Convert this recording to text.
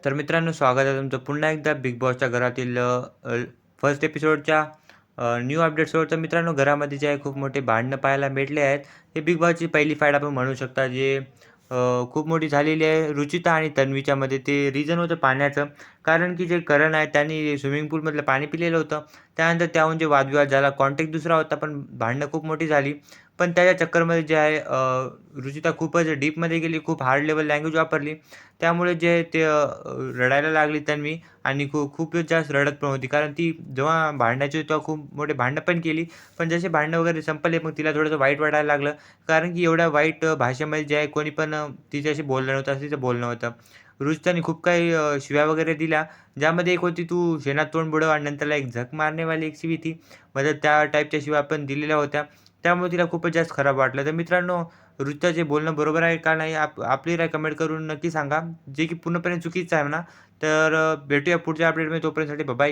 तर मित्रांनो, स्वागत आहे तुमचं पुन्हा एकदा बिग बॉसच्या घरातील फर्स्ट एपिसोडच्या न्यू अपडेट्सवर. तर मित्रांनो, घरामध्ये जे आहे खूप मोठे भांडणं पाहायला भेटले आहेत. हे बिग बॉसची पहिली फाईट आपण म्हणू शकता, जे खूप मोठी झालेली आहे रुचिता आणि तन्वीच्यामध्ये. ते रिझन होतं पाण्याचं. कारण की जे करण आहे त्यांनी स्विमिंग पूलमधलं पाणी पिलेलं होतं. त्यानंतर त्याहून जे वादविवाद झाला, कॉन्टेक्स्ट दुसरा होता, पण भांडणं खूप मोठी झाली. पण त्याच्या चक्करमध्ये जे आहे रुचिता खूपच डीपमध्ये गेली, खूप हार्ड लेव्हल लँग्वेज वापरली. त्यामुळे जे आहे ते रडायला लागली तन्वी आणि खूपच जास्त रडत पण होती. कारण ती जेव्हा भांडायची होती तेव्हा खूप मोठे भांडणं पण केली. पण जसे भांडणं वगैरे संपले मग तिला थोडंसं वाईट वाटायला लागलं. कारण की एवढ्या वाईट भाषेमध्ये जे आहे कोणी पण तिच्याशी बोललं नव्हतं असं तिचं बोलणं होतं. रुचिताने खूप काही शिव्या वगैरे दिल्या. ज्यामध्ये एक होती, "तू शेणात तोंड बुडव" आणि नंतरला एक "झक मारनेवाली" एक शिवी ती. म्हणजे त्या टाईपच्या शिव्या पण दिलेल्या होत्या. त्यामुळे तिला खूपच जास्त खराब वाटलं. तर मित्रांनो, जे बोलणं बरोबर आहे का नाही आपली राय कमेंट करून नक्की सांगा. जे की पूर्णपणे चुकीचं आहे म्हणा. तर भेटूया पुढच्या अपडेटमध्ये. तोपर्यंतसाठी बाय.